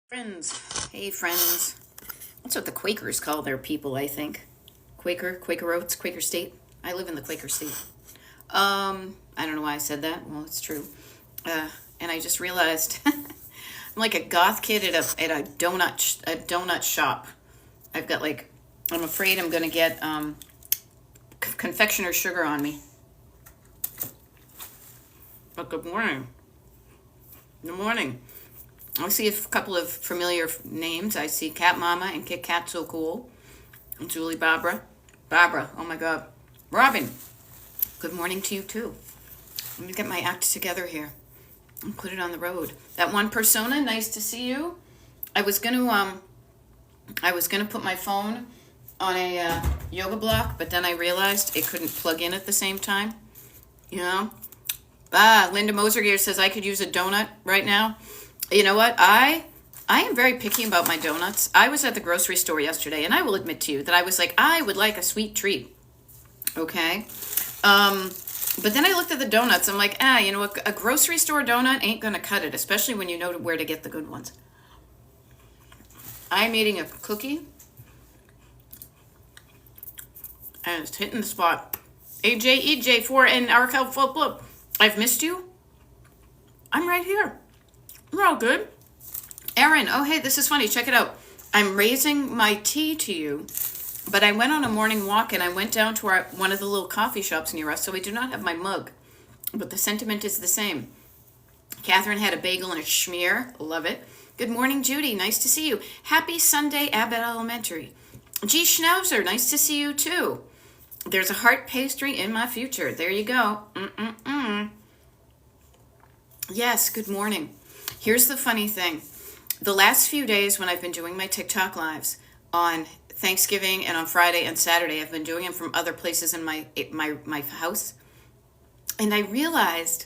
Friends. Hey, friends. That's what the Quakers call their people, I think. Quaker Oats, Quaker State. I live in the Quaker State. I don't know why I said that. Well, it's true. And I just realized I'm like a goth kid at a donut shop. I've got like I'm afraid I'm gonna get confectioner sugar on me. But good morning. Good morning. I see a couple of familiar names. I see Cat Mama and Kit Kat So Cool. And Julie Barbara. Barbara, oh my God. Robin, good morning to you too. Let me get my act together here and put it on the road. That one persona, nice to see you. I was gonna put my phone on a yoga block, but then I realized it couldn't plug in at the same time. You know? Linda Mosergear says I could use a donut right now. You know what? I am very picky about my donuts. I was at the grocery store yesterday, and I will admit to you that I was like, I would like a sweet treat. Okay? But then I looked at the donuts. I'm like, you know what? A grocery store donut ain't going to cut it, especially when you know where to get the good ones. I'm eating a cookie, and it's hitting the spot. AJ4 and Arkel Flip. I've missed you. I'm right here. We're all good. Erin, oh hey, this is funny. Check it out. I'm raising my tea to you, but I went on a morning walk and I went down to one of the little coffee shops near us, so we do not have my mug, but the sentiment is the same. Catherine had a bagel and a schmear. Love it. Good morning, Judy. Nice to see you. Happy Sunday, Abbott Elementary. G. Schnauzer, nice to see you too. There's a heart pastry in my future. There you go. Yes, good morning. Here's the funny thing. The last few days when I've been doing my TikTok lives on Thanksgiving and on Friday and Saturday, I've been doing them from other places in my house. And I realized,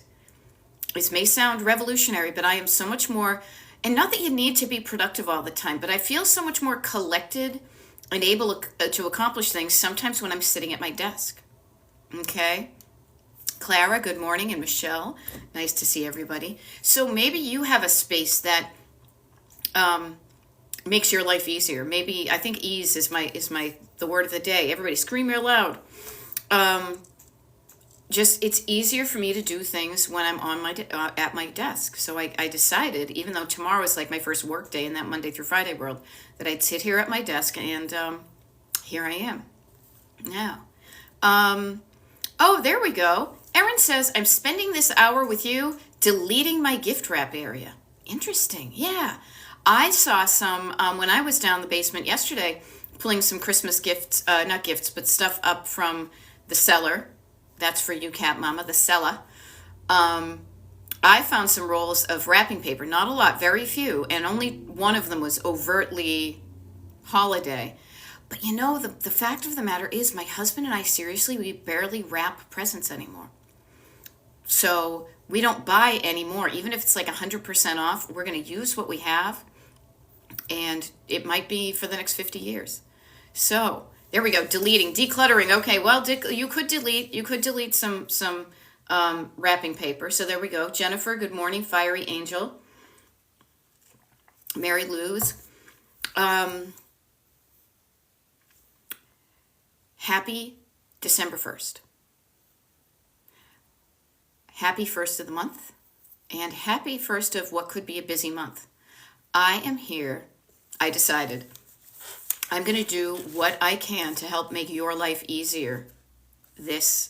this may sound revolutionary, but I am so much more, and not that you need to be productive all the time, but I feel so much more collected and able to accomplish things sometimes when I'm sitting at my desk. Okay? Clara, good morning, and Michelle, nice to see everybody. So maybe you have a space that makes your life easier. Maybe I think ease is the word of the day. Everybody scream real loud. Just it's easier for me to do things when I'm on at my desk. So I decided, even though tomorrow is like my first work day in that Monday through Friday world, that I'd sit here at my desk, and here I am. Now, oh, there we go. Erin says, I'm spending this hour with you deleting my gift wrap area. Interesting. Yeah. I saw some, when I was down the basement yesterday, pulling some Christmas gifts, not gifts, but stuff up from the cellar. That's for you, Cat Mama, the cellar. I found some rolls of wrapping paper, not a lot, very few, and only one of them was overtly holiday. But you know, the fact of the matter is my husband and I, seriously, we barely wrap presents anymore. So we don't buy anymore. Even if it's like 100% off, we're going to use what we have. And it might be for the next 50 years. So there we go. Deleting, decluttering. Okay, well, you could delete some wrapping paper. So there we go. Jennifer, good morning. Fiery Angel. Mary Lou's. Happy December 1st. Happy first of the month, and happy first of what could be a busy month. I am here. I decided I'm going to do what I can to help make your life easier this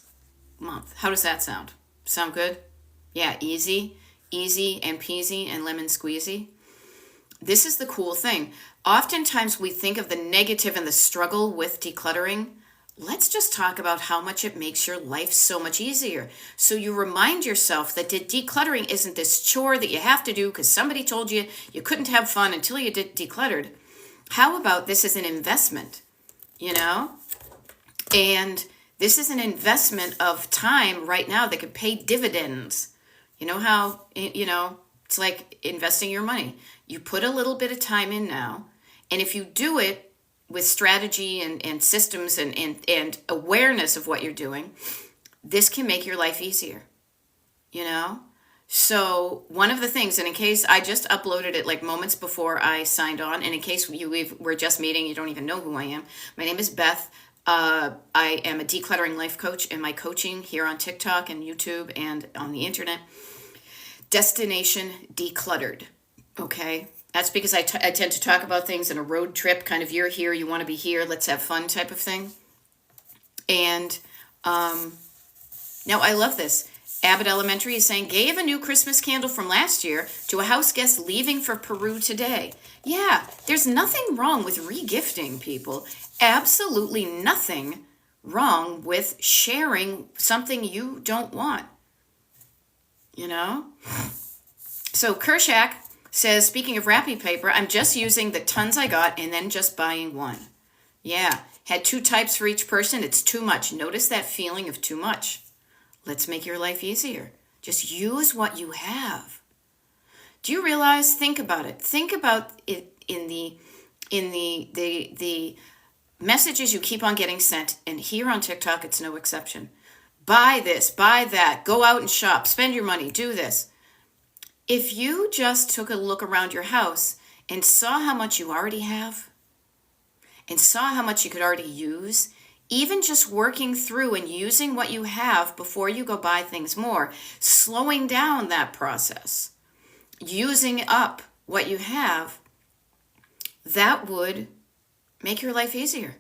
month. How does that sound? Sound good? Yeah, easy and peasy and lemon squeezy. This is the cool thing. Oftentimes we think of the negative and the struggle with decluttering. Let's just talk about how much it makes your life so much easier. So you remind yourself that decluttering isn't this chore that you have to do because somebody told you you couldn't have fun until you decluttered. How about this is an investment, you know? And this is an investment of time right now that could pay dividends. You know how, it's like investing your money. You put a little bit of time in now, and if you do it with strategy and systems and awareness of what you're doing, this can make your life easier, you know? So one of the things, and in case I just uploaded it like moments before I signed on, and in case we're just meeting, you don't even know who I am. My name is Beth. I am a decluttering life coach, and my coaching here on TikTok and YouTube and on the internet, Destination Decluttered. Okay, that's because I tend to talk about things in a road trip kind of. You're here, you want to be here, let's have fun type of thing. And now I love this. Abbott Elementary is saying, gave a new Christmas candle from last year to a house guest leaving for Peru today. Yeah, there's nothing wrong with regifting, people. Absolutely nothing wrong with sharing something you don't want. You know? So Kershak says, speaking of wrapping paper, I'm just using the tons I got and then just buying one. Yeah, had 2 types for each person. It's too much. Notice that feeling of too much. Let's make your life easier. Just use what you have. Do you realize? Think about it. Think about it in the messages you keep on getting sent, and here on TikTok, it's no exception. Buy this, buy that, go out and shop, spend your money, do this. If you just took a look around your house and saw how much you already have, and saw how much you could already use, even just working through and using what you have before you go buy things more, slowing down that process, using up what you have, that would make your life easier.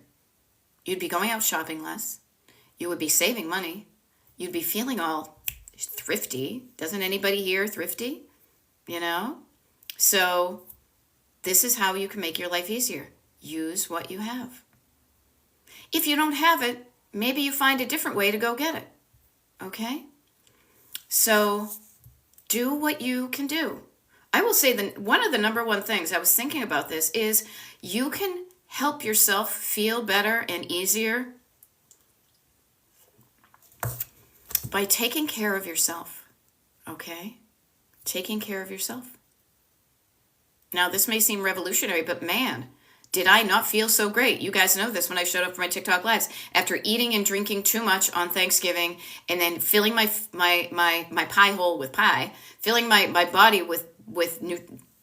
You'd be going out shopping less. You would be saving money. You'd be feeling all thrifty. Doesn't anybody here thrifty? You know? So this is how you can make your life easier. Use what you have. If you don't have it, maybe you find a different way to go get it. Okay? So do what you can do. I will say that one of the number one things, I was thinking about this, is you can help yourself feel better and easier by taking care of yourself. Okay? Taking care of yourself. Now, this may seem revolutionary, but man, did I not feel so great. You guys know this when I showed up for my TikTok lives. After eating and drinking too much on Thanksgiving and then filling my pie hole with pie, filling my body with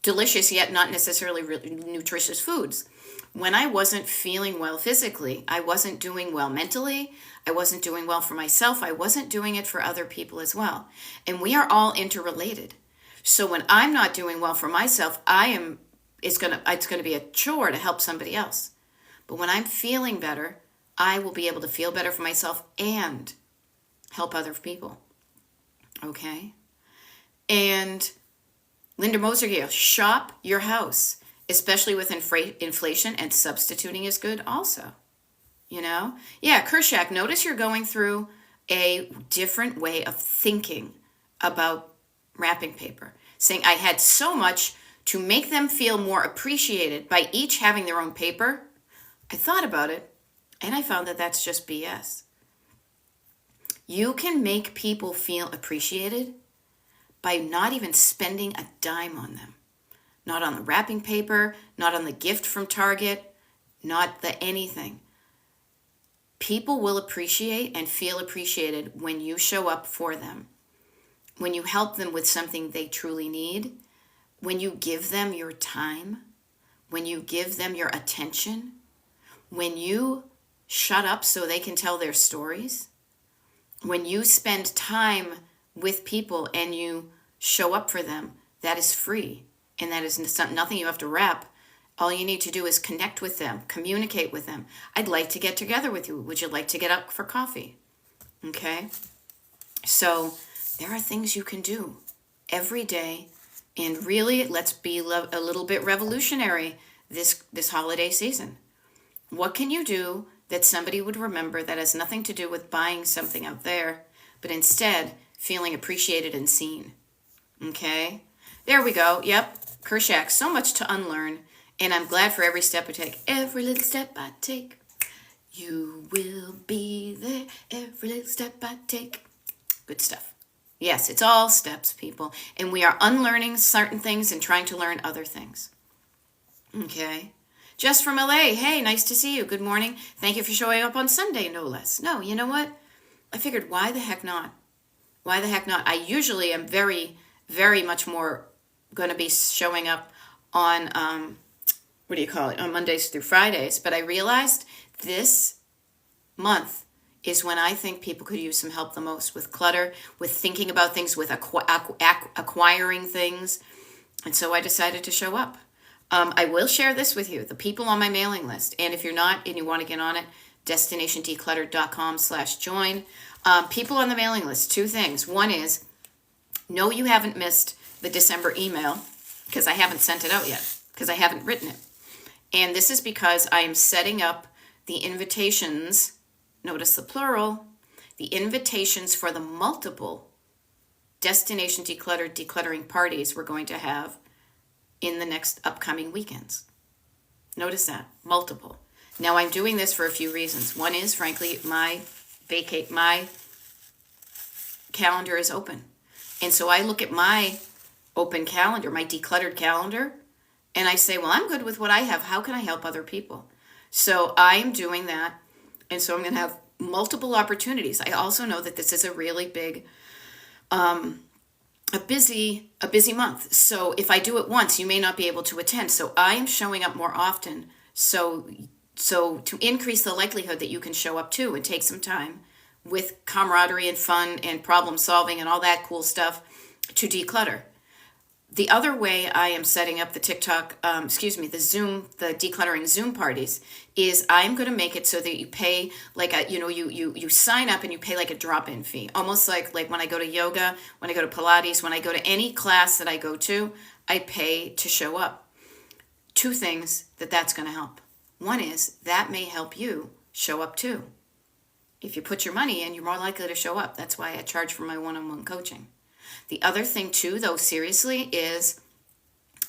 delicious yet not necessarily really nutritious foods. When I wasn't feeling well physically, I wasn't doing well mentally, I wasn't doing well for myself, I wasn't doing it for other people as well. And we are all interrelated. So when I'm not doing well for myself, it's gonna be a chore to help somebody else. But when I'm feeling better, I will be able to feel better for myself and help other people. Okay? And Linda Moser, shop your house, especially with inflation, and substituting is good also. You know? Yeah, Kershak, notice you're going through a different way of thinking about wrapping paper. Saying, I had so much to make them feel more appreciated by each having their own paper. I thought about it, and I found that that's just BS. You can make people feel appreciated by not even spending a dime on them. Not on the wrapping paper, not on the gift from Target, not the anything. People will appreciate and feel appreciated when you show up for them, when you help them with something they truly need, when you give them your time, when you give them your attention, when you shut up so they can tell their stories, when you spend time with people and you show up for them, that is free. And that is nothing you have to wrap. All you need to do is connect with them, communicate with them. I'd like to get together with you. Would you like to get up for coffee? Okay? So there are things you can do every day. And really, let's be a little bit revolutionary this holiday season. What can you do that somebody would remember that has nothing to do with buying something out there, but instead feeling appreciated and seen? Okay? There we go. Yep. Kershak, so much to unlearn. And I'm glad for every step I take. Every little step I take, you will be there. Every little step I take. Good stuff. Yes, it's all steps, people. And we are unlearning certain things and trying to learn other things. Okay? Just from LA. Hey, nice to see you. Good morning. Thank you for showing up on Sunday, no less. No, you know what? I figured, why the heck not? Why the heck not? I usually am very, very much more going to be showing up on, on Mondays through Fridays. But I realized this month is when I think people could use some help the most with clutter, with thinking about things, with acquiring things. And so I decided to show up. I will share this with you, the people on my mailing list. And if you're not and you want to get on it, destinationdecluttered.com/join. People on the mailing list, two things. One is, no, you haven't missed the December email because I haven't sent it out yet, because I haven't written it. And this is because I am setting up the invitations, notice the plural, the invitations for the multiple Destination Decluttered decluttering parties we're going to have in the next upcoming weekends. Notice that, multiple. Now I'm doing this for a few reasons. One is, frankly, my calendar is open. And so I look at my open calendar, my decluttered calendar, and I say, well, I'm good with what I have. How can I help other people? So I'm doing that. And so I'm going to have multiple opportunities. I also know that this is a really big, a busy month. So if I do it once, you may not be able to attend. So I am showing up more often. So to increase the likelihood that you can show up too and take some time with camaraderie and fun and problem solving and all that cool stuff to declutter. The other way I am setting up the the decluttering Zoom parties is I'm going to make it so that you pay like you sign up and you pay like a drop-in fee, almost like when I go to yoga, when I go to Pilates, when I go to any class that I go to, I pay to show up. Two things that's going to help. One is that may help you show up too. If you put your money in, you're more likely to show up. That's why I charge for my one-on-one coaching. The other thing too, though, seriously, is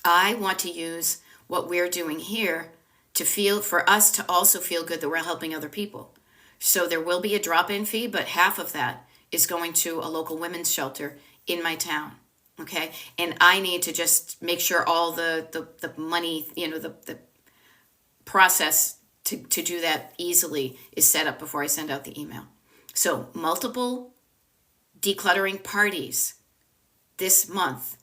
I want to use what we're doing here for us to also feel good that we're helping other people. So there will be a drop-in fee, but half of that is going to a local women's shelter in my town. Okay. And I need to just make sure all the money, the process to do that easily is set up before I send out the email. So multiple decluttering parties this month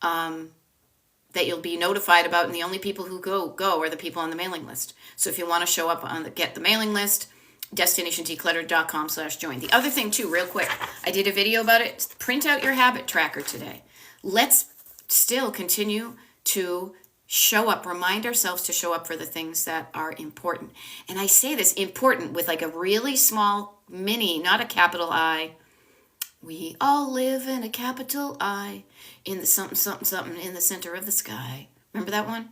that you'll be notified about, and the only people who go are the people on the mailing list. So if you want to show up get the mailing list, destinationdecluttered.com/join. The other thing too, real quick, I did a video about it. Print out your habit tracker today. Let's still continue to show up, remind ourselves to show up for the things that are important. And I say this important with like a really small mini, not a capital I. We all live in a capital I, in the something, something, something, in the center of the sky. Remember that one?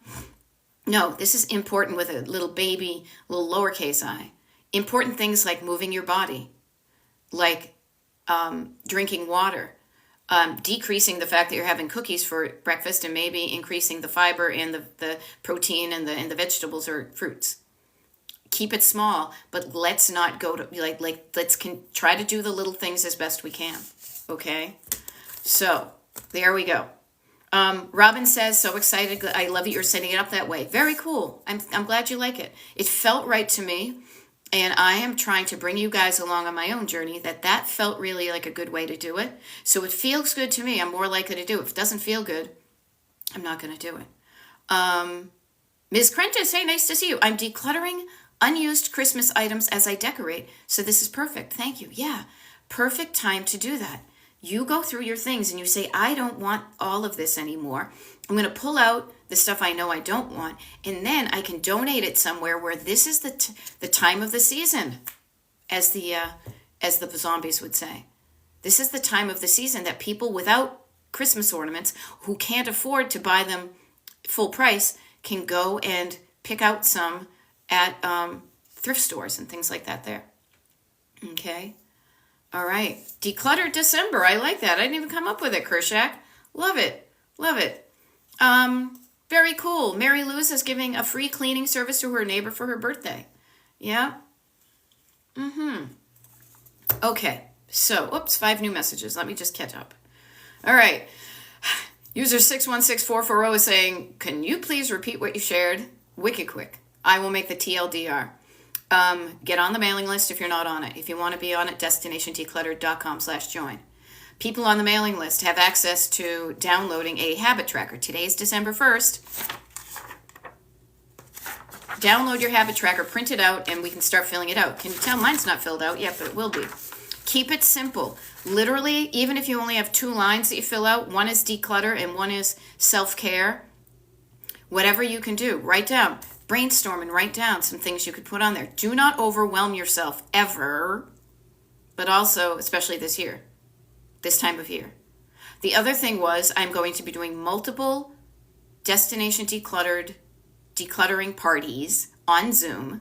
No, this is important with a little baby, little lowercase I. Important things like moving your body, like drinking water, decreasing the fact that you're having cookies for breakfast, and maybe increasing the fiber and the protein and the vegetables or fruits. Keep it small, but let's not go to try to do the little things as best we can. Okay, so there we go. Robin says, so excited. I love that you're setting it up that way. Very cool. I'm glad you like it. It felt right to me, and I am trying to bring you guys along on my own journey. That felt really like a good way to do it. So it feels good to me. I'm more likely to do it. If it doesn't feel good, I'm not going to do it. Ms. Prentice, hey, nice to see you. I'm decluttering unused Christmas items as I decorate, so this is perfect. Thank you. Yeah, perfect time to do that. You go through your things and you say, I don't want all of this anymore. I'm going to pull out the stuff I know I don't want, and then I can donate it somewhere where this is the time of the season, as the zombies would say. This is the time of the season that people without Christmas ornaments, who can't afford to buy them full price, can go and pick out some at thrift stores and things like that there. Okay. All right. Decluttered December. I like that. I didn't even come up with it, Kershak. Love it. Love it. Very cool. Mary Lou's is giving a free cleaning service to her neighbor for her birthday. Yeah. Okay. So, 5 new messages. Let me just catch up. All right. User 616440 is saying, can you please repeat what you shared? Wicked quick. I will make the TLDR. Get on the mailing list if you're not on it. If you want to be on it, destinationdecluttered.com/join. People on the mailing list have access to downloading a habit tracker. Today is December 1st. Download your habit tracker, print it out, and we can start filling it out. Can you tell mine's not filled out yet, but it will be. Keep it simple. Literally, even if you only have 2 lines that you fill out, one is declutter and one is self-care. Whatever you can do, write down, brainstorm and write down some things you could put on there. Do not overwhelm yourself ever, but also, especially this year, this time of year. The other thing was I'm going to be doing multiple Destination decluttering parties on Zoom.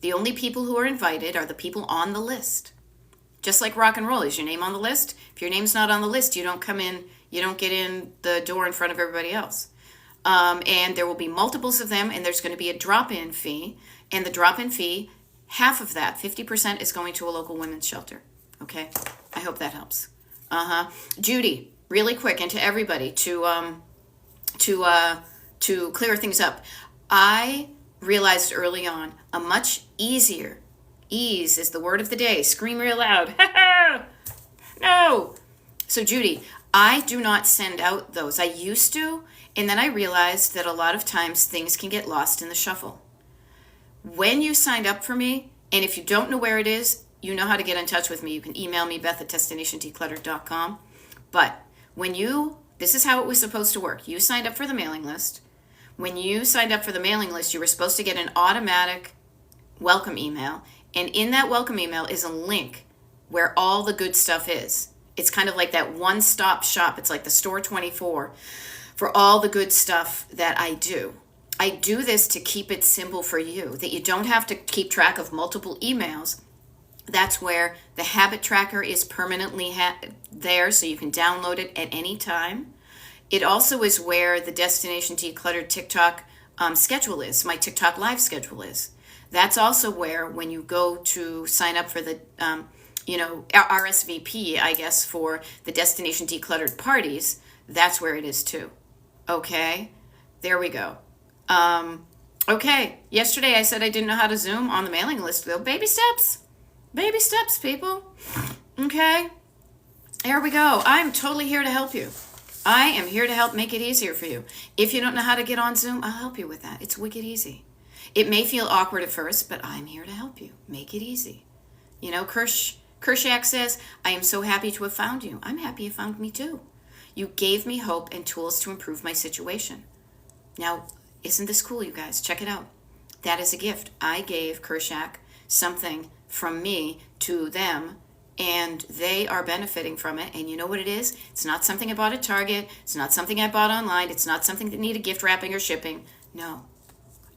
The only people who are invited are the people on the list. Just like rock and roll, is your name on the list? If your name's not on the list, you don't come in, you don't get in the door in front of everybody else. And there will be multiples of them, and there's going to be a drop-in fee. And the drop-in fee, half of that, 50%, is going to a local women's shelter. Okay? I hope that helps. Judy, really quick, and to everybody, to clear things up. I realized early on a much easier, ease is the word of the day. Scream real loud. No. So Judy, I do not send out those. I used to, and then I realized that a lot of times things can get lost in the shuffle. When you signed up for me, and if you don't know where it is, you know how to get in touch with me. You can email me, beth@destinationdeclutter.com. But this is how it was supposed to work. You signed up for the mailing list. When you signed up for the mailing list, you were supposed to get an automatic welcome email. And in that welcome email is a link where all the good stuff is. It's kind of like that one-stop shop. It's like the Store 24 for all the good stuff that I do. I do this to keep it simple for you, that you don't have to keep track of multiple emails. That's where the habit tracker is permanently there, so you can download it at any time. It also is where the Destination Decluttered TikTok schedule is, my TikTok live schedule is. That's also where, when you go to sign up for the, RSVP, I guess, for the Destination Decluttered parties, that's where it is too. Okay, there we go. Okay, yesterday I said I didn't know how to Zoom on the mailing list, though. Baby steps, people. Okay, there we go. I'm totally here to help you. I am here to help make it easier for you. If you don't know how to get on Zoom, I'll help you with that. It's wicked easy. It may feel awkward at first, but I'm here to help you. Make it easy. You know, Kershak says, I am so happy to have found you. I'm happy you found me too. You gave me hope and tools to improve my situation. Now, isn't this cool, you guys? Check it out. That is a gift. I gave Kershak something from me to them, and they are benefiting from it. And you know what it is? It's not something I bought at Target. It's not something I bought online. It's not something that needed gift wrapping or shipping. No.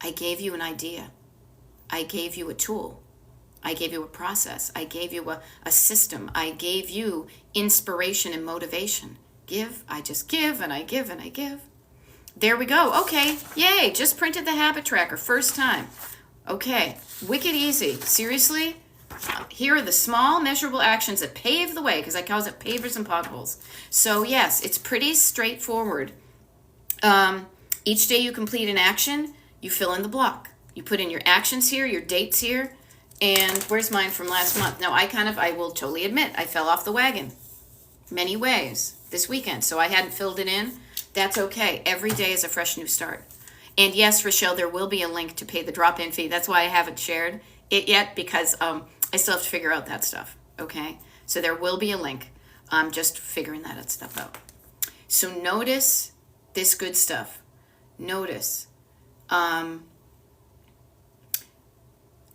I gave you an idea. I gave you a tool. I gave you a process. I gave you a system. I gave you inspiration and motivation. Give. I just give, and I give, and I give. There we go. Okay. Yay. Just printed the habit tracker. First time. Okay. Wicked easy. Seriously? Here are the small measurable actions that pave the way, because I call it pavers and potholes. So yes, it's pretty straightforward. Each day you complete an action, you fill in the block. You put in your actions here, your dates here, and where's mine from last month? Now I will totally admit, I fell off the wagon many ways this weekend, so I hadn't filled it in. That's okay. Every day is a fresh new start. And yes, Rochelle, there will be a link to pay the drop-in fee. That's why I haven't shared it yet, because I still have to figure out that stuff, okay? So there will be a link. I'm just figuring that stuff out. So notice this good stuff. Notice I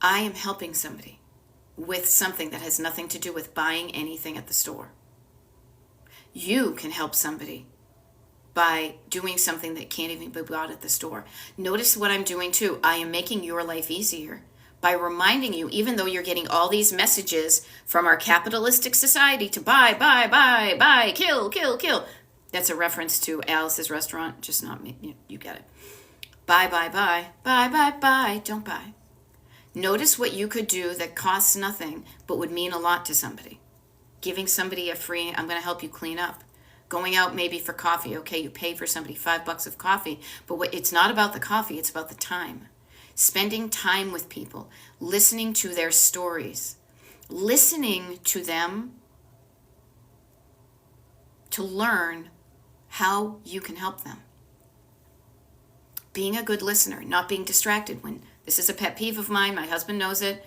am helping somebody with something that has nothing to do with buying anything at the store. You can help somebody by doing something that can't even be bought at the store. Notice what I'm doing too. I am making your life easier by reminding you, even though you're getting all these messages from our capitalistic society to buy, kill. That's a reference to Alice's Restaurant, just not me. You get it. Buy, don't buy. Notice what you could do that costs nothing but would mean a lot to somebody. Giving somebody a free, I'm going to help you clean up. Going out maybe for coffee. Okay, you pay for somebody $5 of coffee, but it's not about the coffee, it's about the time. Spending time with people, listening to their stories, listening to them to learn how you can help them. Being a good listener, not being distracted. When this is a pet peeve of mine, my husband knows it.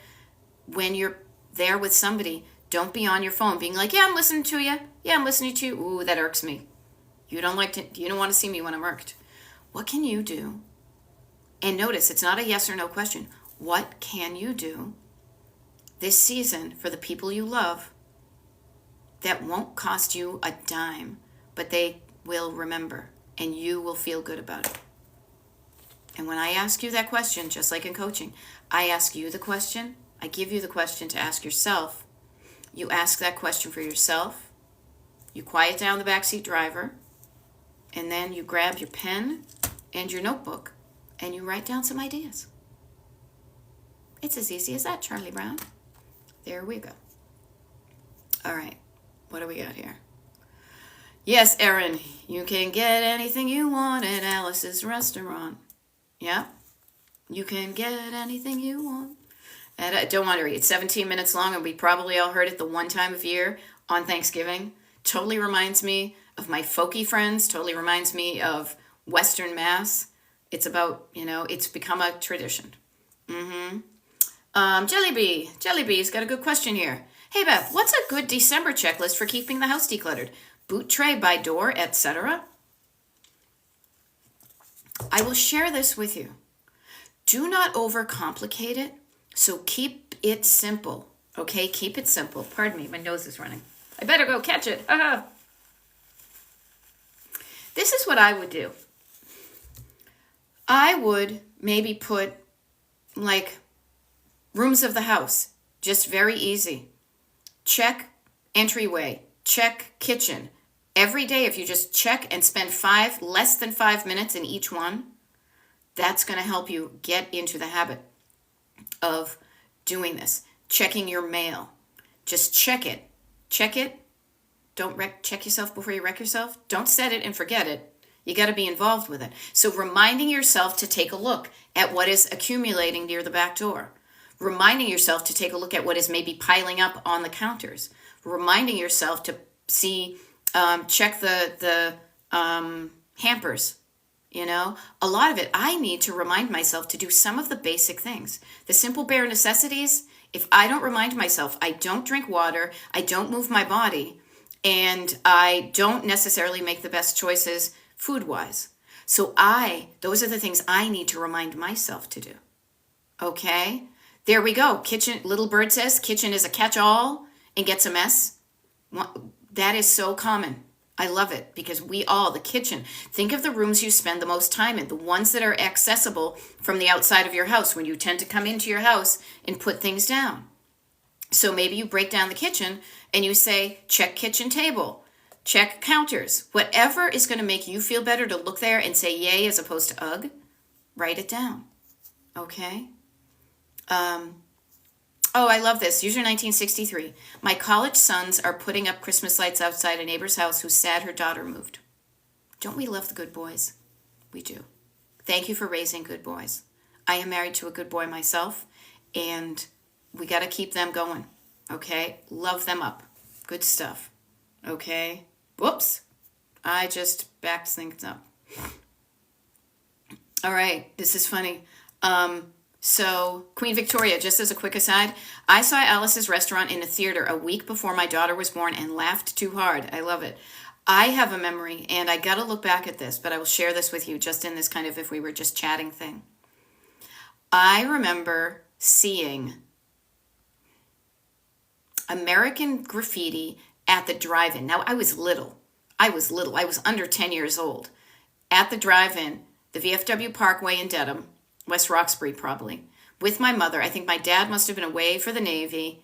When you're there with somebody, don't be on your phone being like, yeah, I'm listening to you. Yeah, I'm listening to you. Ooh, that irks me. You don't want to see me when I'm irked. What can you do? And notice, it's not a yes or no question. What can you do this season for the people you love that won't cost you a dime, but they will remember and you will feel good about it? And when I ask you that question, just like in coaching, I ask you the question, I give you the question to ask yourself. You ask that question for yourself, you quiet down the backseat driver, and then you grab your pen and your notebook and you write down some ideas. It's as easy as that, Charlie Brown. There we go. All right, what do we got here? Yes, Erin, you can get anything you want at Alice's restaurant. Yeah, you can get anything you want. And don't worry, it's 17 minutes long, and we probably all heard it the one time of year on Thanksgiving. Totally reminds me of my folky friends. Totally reminds me of Western Mass. It's about, it's become a tradition. Jellybee's got a good question here. Hey, Beth, what's a good December checklist for keeping the house decluttered? Boot tray by door, etc.? I will share this with you. Do not overcomplicate it, so keep it simple, okay? Keep it simple. Pardon me, my nose is running. I better go catch it. This is what I would do. I would maybe put, rooms of the house, just very easy. Check entryway, check kitchen. Every day, if you just check and spend less than 5 minutes in each one, that's going to help you get into the habit of doing this. Checking your mail. Just check it. Check it. Don't check yourself before you wreck yourself. Don't set it and forget it. You got to be involved with it. So reminding yourself to take a look at what is accumulating near the back door. Reminding yourself to take a look at what is maybe piling up on the counters. Reminding yourself to check the hampers. A lot of it, I need to remind myself to do some of the basic things. The simple bare necessities, if I don't remind myself, I don't drink water, I don't move my body, and I don't necessarily make the best choices food-wise. So those are the things I need to remind myself to do. Okay? There we go. Kitchen, Little Bird says, kitchen is a catch-all and gets a mess. That is so common. I love it because the kitchen, think of the rooms you spend the most time in, the ones that are accessible from the outside of your house when you tend to come into your house and put things down. So maybe you break down the kitchen and you say, check kitchen table, check counters, whatever is going to make you feel better to look there and say yay as opposed to ugh, write it down. Okay? I love this. User 1963. My college sons are putting up Christmas lights outside a neighbor's house who's sad her daughter moved. Don't we love the good boys? We do. Thank you for raising good boys. I am married to a good boy myself, and we got to keep them going. Okay? Love them up. Good stuff. Okay? Whoops. I just backed things up. All right. This is funny. So, Queen Victoria, just as a quick aside, I saw Alice's Restaurant in a theater a week before my daughter was born and laughed too hard. I love it. I have a memory, and I got to look back at this, but I will share this with you just in this kind of if we were just chatting thing. I remember seeing American Graffiti at the drive-in. Now, I was little. I was under 10 years old. At the drive-in, the VFW Parkway in Dedham, West Roxbury probably, with my mother. I think my dad must have been away for the Navy.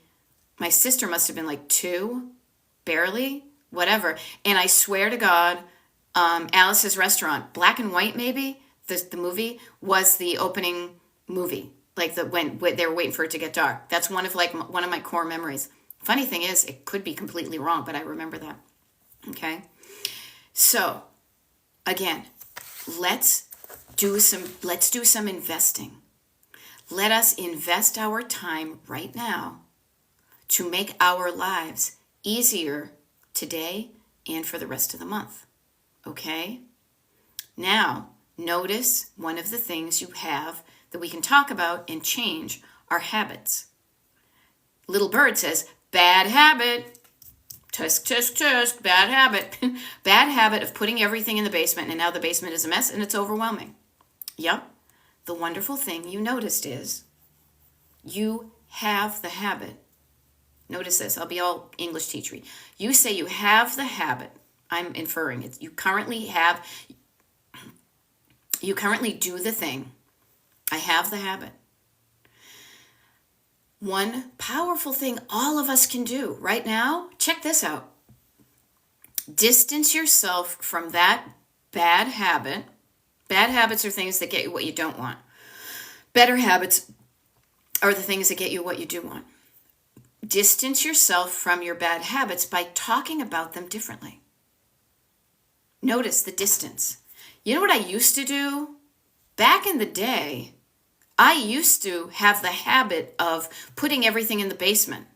My sister must have been 2, barely, whatever. And I swear to God, Alice's Restaurant, black and white maybe, the movie, was the opening movie. When they were waiting for it to get dark. That's one of my core memories. Funny thing is, it could be completely wrong, but I remember that. Okay? So, again, let's do some investing. Let us invest our time right now to make our lives easier today and for the rest of the month. Okay? Now, notice one of the things you have that we can talk about and change are habits. Little Bird says, bad habit. Tusk, tusk, tusk, bad habit. Bad habit of putting everything in the basement, and now the basement is a mess and it's overwhelming. Yep. The wonderful thing you noticed is you have the habit. Notice this. I'll be all English teachery. You say you have the habit. I'm inferring it. You currently do the thing. I have the habit. One powerful thing all of us can do right now, check this out. Distance yourself from that bad habit. Bad habits are things that get you what you don't want. Better habits are the things that get you what you do want. Distance yourself from your bad habits by talking about them differently. Notice the distance. You know what I used to do? Back in the day, I used to have the habit of putting everything in the basement.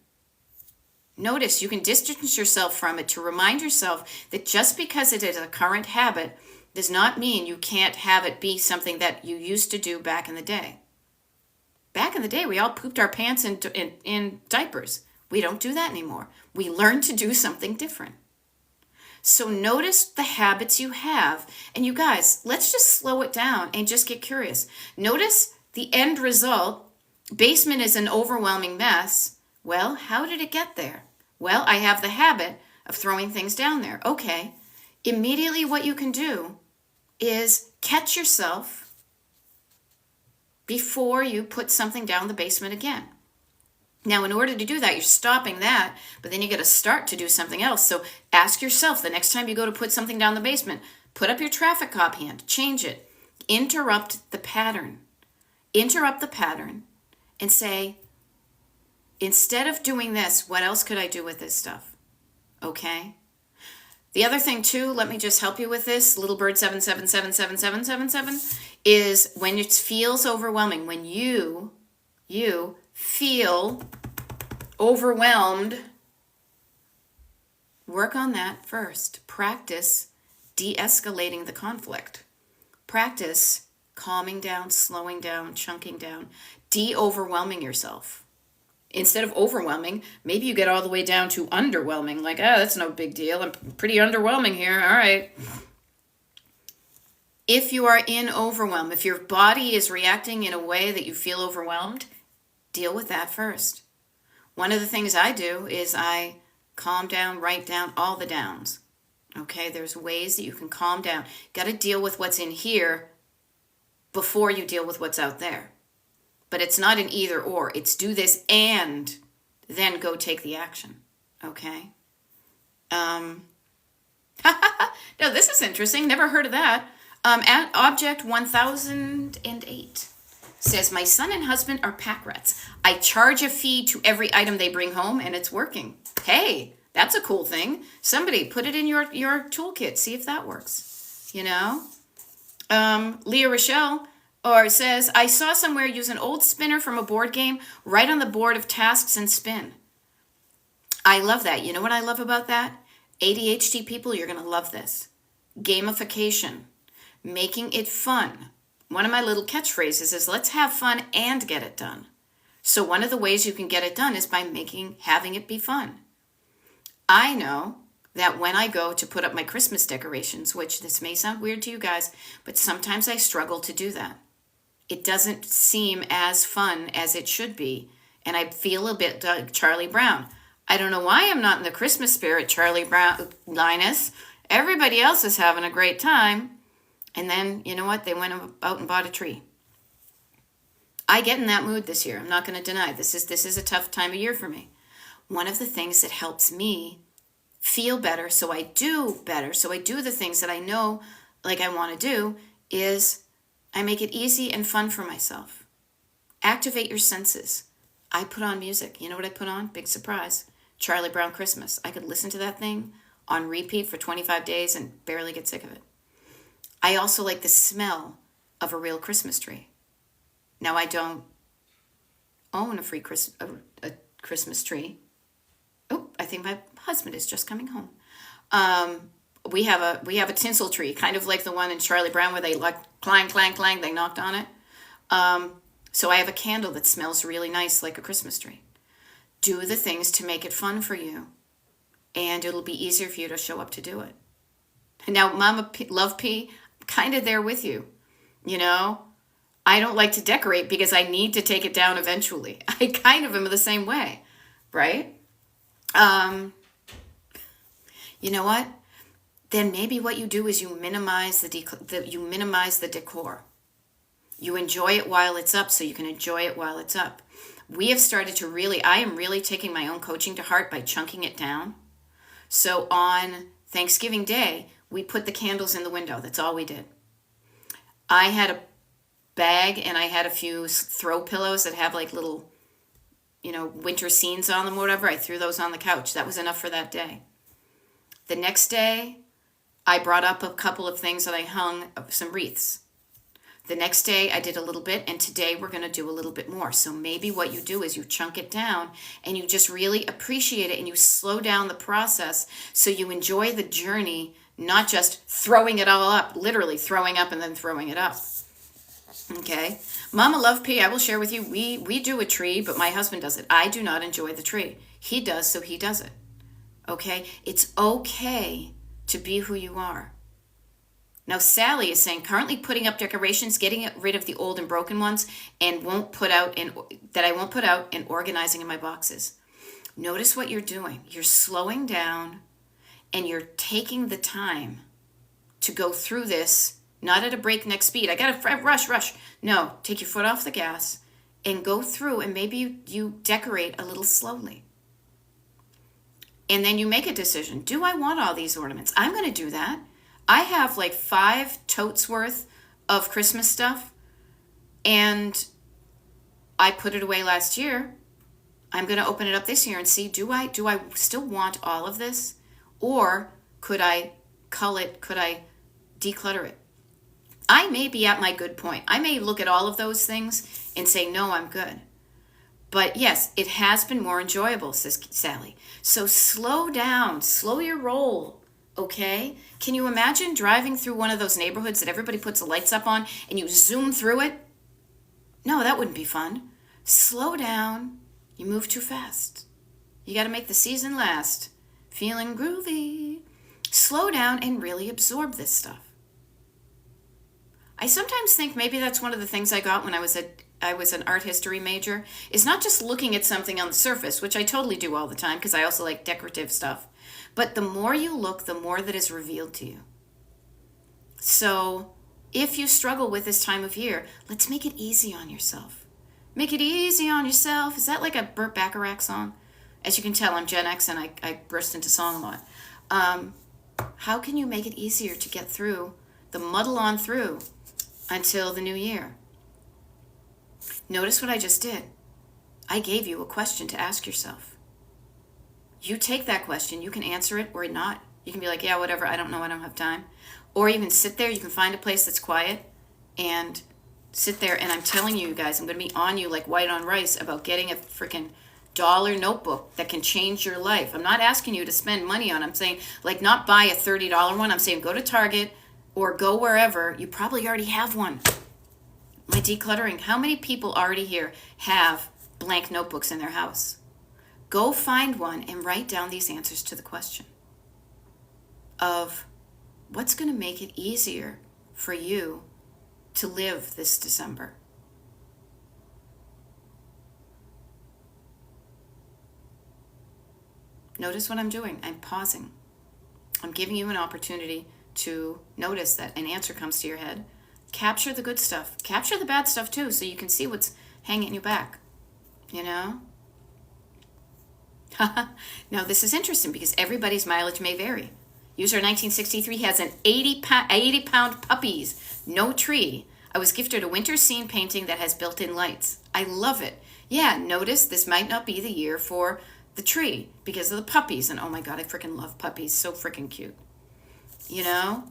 Notice you can distance yourself from it to remind yourself that just because it is a current habit does not mean you can't have it be something that you used to do back in the day. Back in the day, we all pooped our pants in diapers. We don't do that anymore. We learn to do something different. So notice the habits you have. And you guys, let's just slow it down and just get curious. Notice the end result. Basement is an overwhelming mess. Well, how did it get there? Well, I have the habit of throwing things down there. Okay. Immediately what you can do is catch yourself before you put something down the basement again. Now, in order to do that, you're stopping that, but then you got to start to do something else. So ask yourself the next time you go to put something down the basement, put up your traffic cop hand, change it, interrupt the pattern. Interrupt the pattern and say, instead of doing this, what else could I do with this stuff? Okay? The other thing too, let me just help you with this, Little Bird 777777, is when it feels overwhelming, when you feel overwhelmed, work on that first. Practice de-escalating the conflict. Practice calming down, slowing down, chunking down, de-overwhelming yourself. Instead of overwhelming, maybe you get all the way down to underwhelming. Like, that's no big deal. I'm pretty underwhelming here. All right. If you are in overwhelm, if your body is reacting in a way that you feel overwhelmed, deal with that first. One of the things I do is I calm down, write down all the downs. Okay, there's ways that you can calm down. Got to deal with what's in here before you deal with what's out there. But it's not an either or. It's do this and then go take the action. Okay? No, this is interesting. Never heard of that. At Object 1008 says, my son and husband are pack rats. I charge a fee to every item they bring home and it's working. Hey, that's a cool thing. Somebody put it in your toolkit. See if that works. You know? Leah Rochelle says, I saw somewhere use an old spinner from a board game right on the board of tasks and spin. I love that. You know what I love about that? ADHD people, you're going to love this. Gamification. Making it fun. One of my little catchphrases is, let's have fun and get it done. So one of the ways you can get it done is by having it be fun. I know that when I go to put up my Christmas decorations, which this may sound weird to you guys, but sometimes I struggle to do that. It doesn't seem as fun as it should be, and I feel a bit like Charlie Brown. I don't know why I'm not in the Christmas spirit, Charlie Brown, Linus. Everybody else is having a great time. And then, you know what? They went out and bought a tree. I get in that mood this year. I'm not going to deny this is a tough time of year for me. One of the things that helps me feel better, so I do the things that I know like I want to do, is I make it easy and fun for myself. Activate your senses. I put on music. You know what I put on? Big surprise. Charlie Brown Christmas. I could listen to that thing on repeat for 25 days and barely get sick of it. I also like the smell of a real Christmas tree. Now, I don't own a Christmas tree. Oh, I think my husband is just coming home. We have a tinsel tree, kind of like the one in Charlie Brown where they like clang, clang, clang, they knocked on it. So I have a candle that smells really nice like a Christmas tree. Do the things to make it fun for you, and it'll be easier for you to show up to do it. Now, Mama P, Love P, I'm kind of there with you. You know, I don't like to decorate because I need to take it down eventually. I kind of am the same way, right? Um, you know what? Then maybe what you do is you minimize you minimize the decor. You enjoy it while it's up so you can enjoy it while it's up. We have started to really, I am really taking my own coaching to heart by chunking it down. So on Thanksgiving Day, we put the candles in the window. That's all we did. I had a bag and I had a few throw pillows that have like little, winter scenes on them or whatever. I threw those on the couch. That was enough for that day. The next day, I brought up a couple of things that I hung, some wreaths. The next day I did a little bit, and today we're going to do a little bit more. So maybe what you do is you chunk it down and you just really appreciate it and you slow down the process so you enjoy the journey, not just throwing it all up, literally throwing up and then throwing it up. Okay? Mama Love P, I will share with you, we do a tree, but my husband does it. I do not enjoy the tree. He does, so he does it. Okay? It's okay to be who you are. Now, Sally is saying, currently putting up decorations, getting rid of the old and broken ones, and I won't put out and organizing in my boxes. Notice what you're doing. You're slowing down, and you're taking the time to go through this, not at a breakneck speed. I got to rush. No, take your foot off the gas and go through, and maybe you decorate a little slowly. And then you make a decision. Do I want all these ornaments? I'm going to do that. I have like 5 totes worth of Christmas stuff, and I put it away last year. I'm going to open it up this year and see, do I still want all of this? Or could I cull it? Could I declutter it? I may be at my good point. I may look at all of those things and say, no, I'm good. But yes, it has been more enjoyable, says Sally. So slow down, slow your roll. Okay? Can you imagine driving through one of those neighborhoods that everybody puts the lights up on and you zoom through it? No, that wouldn't be fun. Slow down. You move too fast. You got to make the season last. Feeling groovy. Slow down and really absorb this stuff. I sometimes think maybe that's one of the things I got when I was an art history major, is not just looking at something on the surface, which I totally do all the time because I also like decorative stuff. But the more you look, the more that is revealed to you. So if you struggle with this time of year, let's make it easy on yourself. Make it easy on yourself. Is that like a Burt Bacharach song? As you can tell, I'm Gen X and I burst into song a lot. How can you make it easier to get through the muddle on through until the new year? Notice what I just did. I gave you a question to ask yourself. You take that question, you can answer it or not. You can be like, yeah, whatever, I don't know, I don't have time. Or even sit there, you can find a place that's quiet and sit there. And I'm telling you guys, I'm going to be on you like white on rice about getting a freaking dollar notebook that can change your life. I'm not asking you to spend money on it. I'm saying, like, not buy a $30 one. I'm saying go to Target or go wherever. You probably already have one. My decluttering, how many people already here have blank notebooks in their house? Go find one and write down these answers to the question of what's going to make it easier for you to live this December. Notice what I'm doing. I'm pausing. I'm giving you an opportunity to notice that an answer comes to your head. Capture the good stuff. Capture the bad stuff too, so you can see what's hanging in your back. You know? Now, this is interesting because everybody's mileage may vary. User 1963 has an 80-pound puppies, no tree. I was gifted a winter scene painting that has built-in lights. I love it. Yeah, notice this might not be the year for the tree because of the puppies. And oh my God, I freaking love puppies. So freaking cute. You know?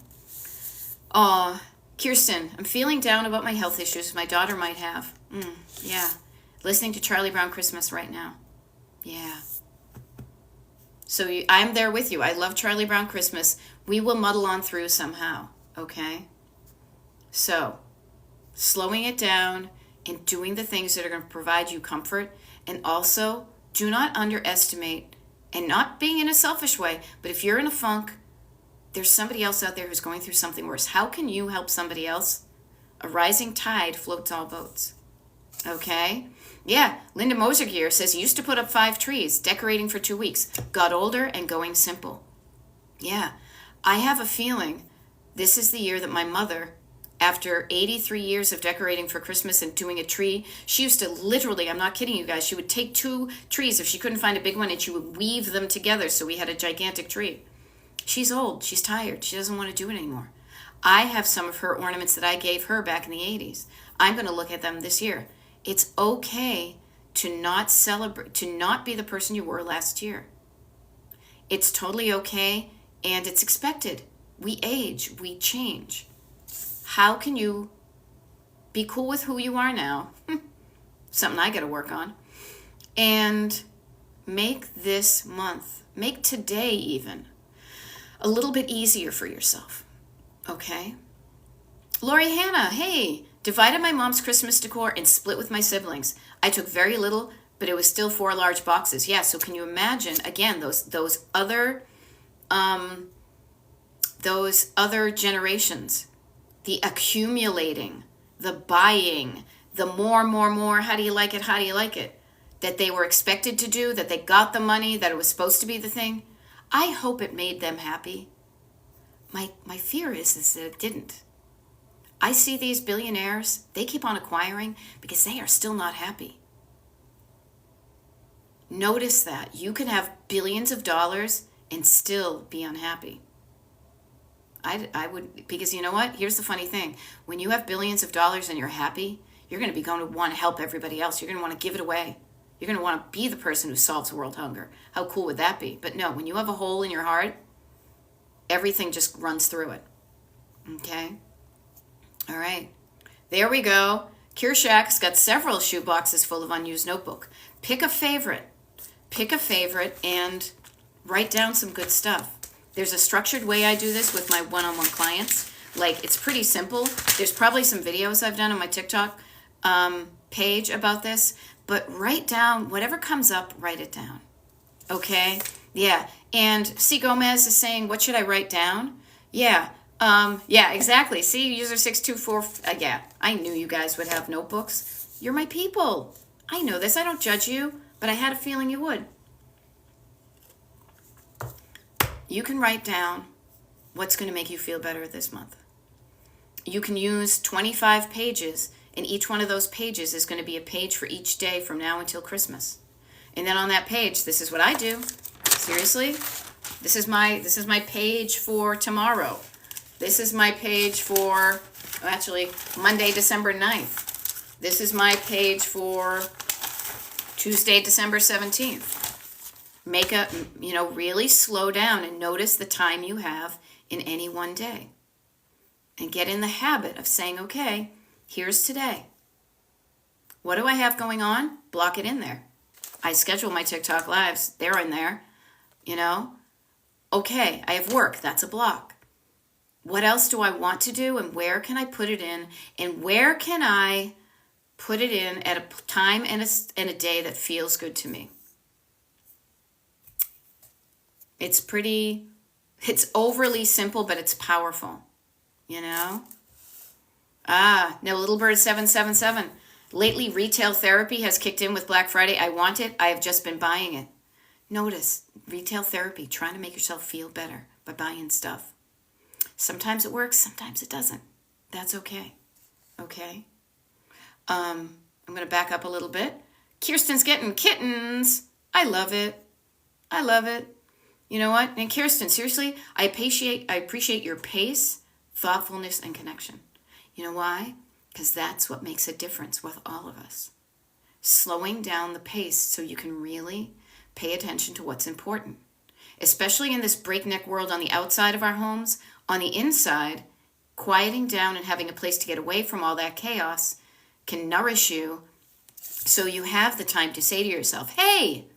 Oh, Kirsten, I'm feeling down about my health issues my daughter might have. Yeah. Listening to Charlie Brown Christmas right now. Yeah. So I'm there with you. I love Charlie Brown Christmas. We will muddle on through somehow, okay? So, slowing it down and doing the things that are going to provide you comfort. And also, do not underestimate, and not being in a selfish way, but if you're in a funk, there's somebody else out there who's going through something worse. How can you help somebody else? A rising tide floats all boats. Okay? Yeah, Linda Moser here says, used to put up 5 trees, decorating for 2 weeks. Got older and going simple. Yeah, I have a feeling this is the year that my mother, after 83 years of decorating for Christmas and doing a tree, she used to literally, I'm not kidding you guys, she would take 2 trees if she couldn't find a big one, and she would weave them together so we had a gigantic tree. She's old, she's tired, she doesn't want to do it anymore. I have some of her ornaments that I gave her back in the 80s. I'm going to look at them this year. It's okay to not celebrate, to not be the person you were last year. It's totally okay, and it's expected. We age, we change. How can you be cool with who you are now? Something I got to work on. And make this month, make today even, a little bit easier for yourself. Okay? Lori Hannah, hey, divided my mom's Christmas decor and split with my siblings. I took very little, but it was still 4 large boxes. Yeah, so can you imagine, again, those other generations, the accumulating, the buying, the more, how do you like it, that they were expected to do, that they got the money, that it was supposed to be the thing. I hope it made them happy. My fear is that it didn't. I see these billionaires, they keep on acquiring because they are still not happy. Notice that. You can have billions of dollars and still be unhappy. I would, because you know what? Here's the funny thing. When you have billions of dollars and you're happy, you're going to want to help everybody else. You're going to want to give it away. You're going to want to be the person who solves world hunger. How cool would that be? But no, when you have a hole in your heart, everything just runs through it. Okay? All right. There we go. Kirshak's got several shoe boxes full of unused notebook. Pick a favorite. And write down some good stuff. There's a structured way I do this with my one-on-one clients. Like, it's pretty simple. There's probably some videos I've done on my TikTok page about this. But write down whatever comes up, write it down. Okay? Yeah. And C. Gomez is saying, what should I write down? Yeah. Yeah, exactly. See, user 624. Yeah, I knew you guys would have notebooks. You're my people. I know this. I don't judge you, but I had a feeling you would. You can write down what's going to make you feel better this month. You can use 25 pages, and each one of those pages is going to be a page for each day from now until Christmas. And then on that page, this is what I do. Seriously, this is my page for tomorrow. This is my page for, actually, Monday, December 9th. This is my page for Tuesday, December 17th. Really slow down and notice the time you have in any one day. And get in the habit of saying, okay, here's today. What do I have going on? Block it in there. I schedule my TikTok lives. They're in there. Okay, I have work. That's a block. What else do I want to do, and where can I put it in? And where can I put it in at a time and a day that feels good to me? It's overly simple, but it's powerful. Now Little Bird 777. Lately, retail therapy has kicked in with Black Friday. I want it. I have just been buying it. Notice, retail therapy, trying to make yourself feel better by buying stuff. Sometimes it works, sometimes it doesn't. That's okay. Okay? I'm going to back up a little bit. Kirsten's getting kittens. I love it. You know what? And Kirsten, seriously, I appreciate your pace, thoughtfulness, and connection. You know why? Because that's what makes a difference with all of us. Slowing down the pace so you can really pay attention to what's important. Especially in this breakneck world on the outside of our homes, on the inside, quieting down and having a place to get away from all that chaos can nourish you so you have the time to say to yourself, hey,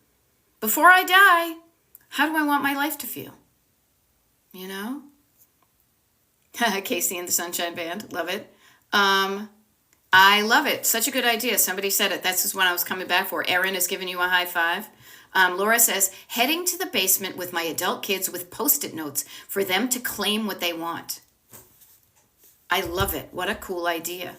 before I die, How do I want my life to feel? You know? Casey and the Sunshine Band. Love it. I love it. Such a good idea. Somebody said it. This is what I was coming back for. Erin is giving you a high five. Laura says, heading to the basement with my adult kids with Post-it notes for them to claim what they want. I love it. What a cool idea.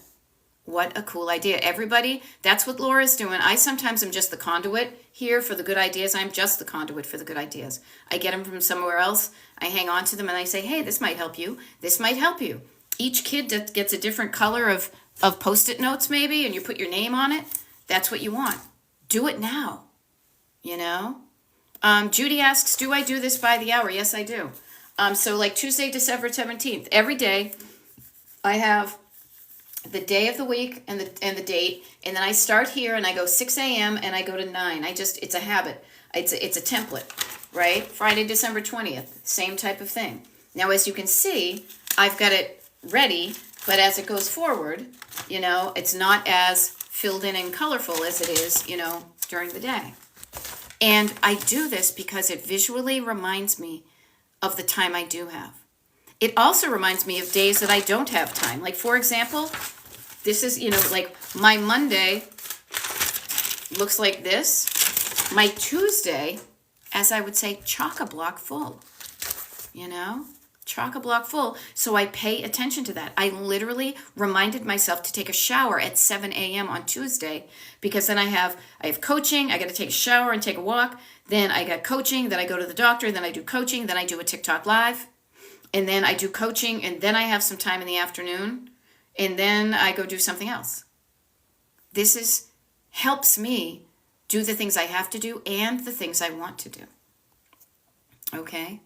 What a cool idea. Everybody, that's what Laura's doing. I sometimes am just the conduit here for the good ideas. I'm just the conduit for the good ideas. I get them from somewhere else. I hang on to them and I say, hey, this might help you. This might help you. Each kid that gets a different color of Post-it notes maybe, and you put your name on it. That's what you want. Do it now. You know? Judy asks, do I do this by the hour? Yes, I do. So like Tuesday, December 17th, every day I have the day of the week and the date, and then I start here and I go 6 a.m. and I go to 9. It's a habit. It's a template, right? Friday, December 20th, same type of thing. Now, as you can see, I've got it ready, but as it goes forward, you know, it's not as filled in and colorful as it is, you know, during the day. And I do this because it visually reminds me of the time I do have. It also reminds me of days that I don't have time. Like, for example, this is, you know, like my Monday looks like this. My Tuesday, as I would say, chock-a-block full, you know? Chock-a-block full. So I pay attention to that. I literally reminded myself to take a shower at 7 a.m. on Tuesday because then I have coaching. I got to take a shower and take a walk. Then I got coaching. Then I go to the doctor. Then I do coaching. Then I do a TikTok live. And then I do coaching. And then I have some time in the afternoon. And then I go do something else. This helps me do the things I have to do and the things I want to do. Okay?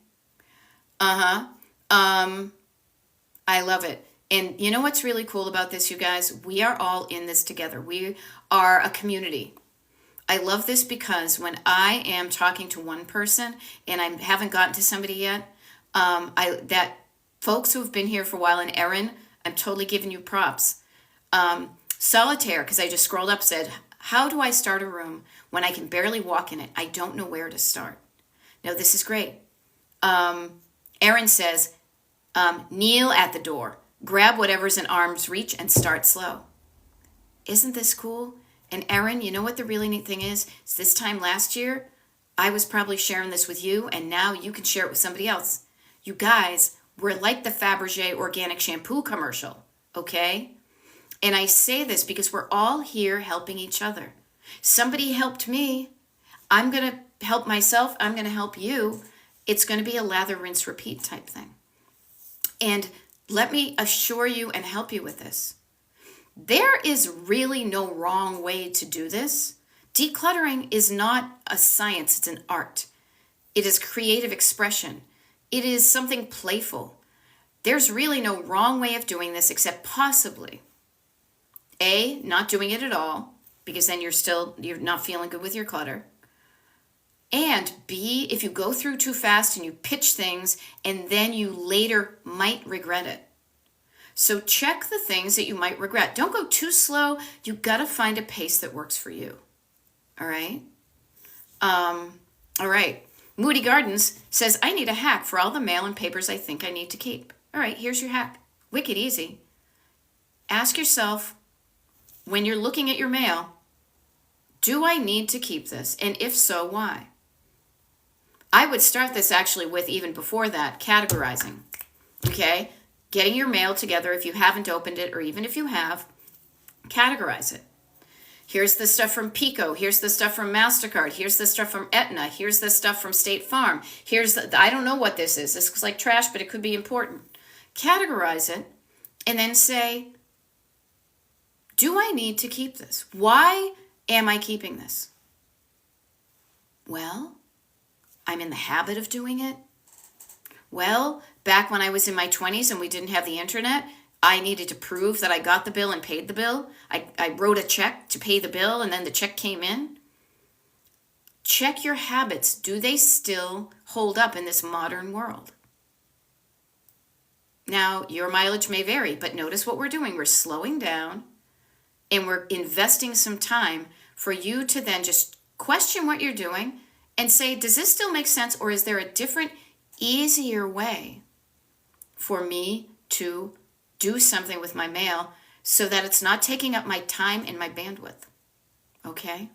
I love it. And you know what's really cool about this, you guys? We are all in this together. We are a community. I love this because when I am talking to one person and I haven't gotten to somebody yet, that folks who have been here for a while, and Erin, I'm totally giving you props. Solitaire, because I just scrolled up, said, how do I start a room when I can barely walk in it? I don't know where to start. Now, this is great. Erin says, kneel at the door, grab whatever's in arm's reach and start slow. Isn't this cool? And Erin, you know what the really neat thing is? This time last year, I was probably sharing this with you, and now you can share it with somebody else. You guys, we're like the Fabergé organic shampoo commercial, okay? And I say this because we're all here helping each other. Somebody helped me. I'm going to help myself. I'm going to help you. It's going to be a lather, rinse, repeat type thing. And let me assure you and help you with this. There is really no wrong way to do this. Decluttering is not a science, it's an art. It is creative expression. It is something playful. There's really no wrong way of doing this except possibly A, not doing it at all, because then you're not feeling good with your clutter. And B, if you go through too fast and you pitch things and then you later might regret it. So check the things that you might regret. Don't go too slow. You got to find a pace that works for you. All right? All right. Moody Gardens says, I need a hack for all the mail and papers I think I need to keep. All right, here's your hack. Wicked easy. Ask yourself, when you're looking at your mail, do I need to keep this? And if so, why? I would start this actually with, even before that, categorizing. Okay? Getting your mail together if you haven't opened it, or even if you have, categorize it. Here's the stuff from Pico. Here's the stuff from MasterCard. Here's the stuff from Aetna. Here's the stuff from State Farm. I don't know what this is. This looks like trash, but it could be important. Categorize it and then say, do I need to keep this? Why am I keeping this? Well, I'm in the habit of doing it. Well, back when I was in my 20s and we didn't have the internet, I needed to prove that I got the bill and paid the bill. I wrote a check to pay the bill and then the check came in. Check your habits. Do they still hold up in this modern world? Now, your mileage may vary, but notice what we're doing. We're slowing down and we're investing some time for you to then just question what you're doing and say, does this still make sense, or is there a different, easier way for me to do something with my mail so that it's not taking up my time and my bandwidth? Okay?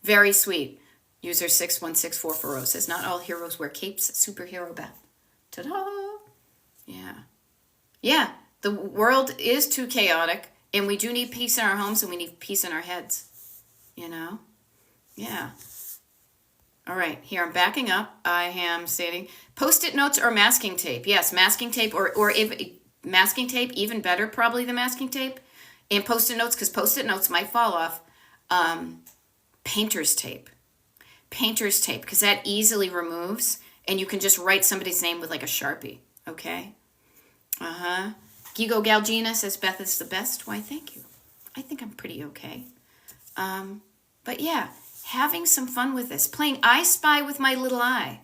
Very sweet. User 616440 says, not all heroes wear capes. Superhero Beth. Ta-da! Yeah. Yeah, the world is too chaotic, and we do need peace in our homes, and we need peace in our heads. You know? Yeah. All right, here I'm backing up. I am stating Post-it notes or masking tape. Yes, masking tape, or if masking tape, even better probably than masking tape. And Post-it notes, because Post-it notes might fall off. Painter's tape. Painter's tape, because that easily removes, and you can just write somebody's name with like a Sharpie. Okay? Gigo Galgina says, Beth is the best. Why, thank you. I think I'm pretty okay. But yeah, having some fun with this. Playing I Spy with my little eye.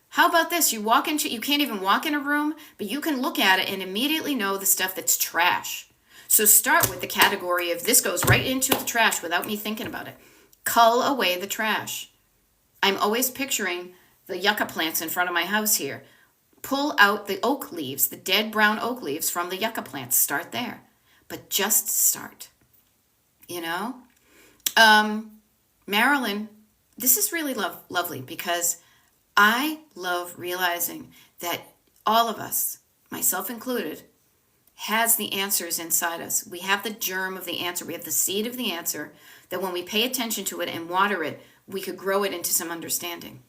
How about this? You can't even walk in a room, but you can look at it and immediately know the stuff that's trash. So start with the category of this goes right into the trash without me thinking about it. Cull away the trash. I'm always picturing the yucca plants in front of my house here. Pull out the oak leaves, the dead brown oak leaves from the yucca plants. Start there. But just start. You know? Marilyn, this is really lovely because I love realizing that all of us, myself included, has the answers inside us. We have the germ of the answer. We have the seed of the answer that when we pay attention to it and water it, we could grow it into some understanding.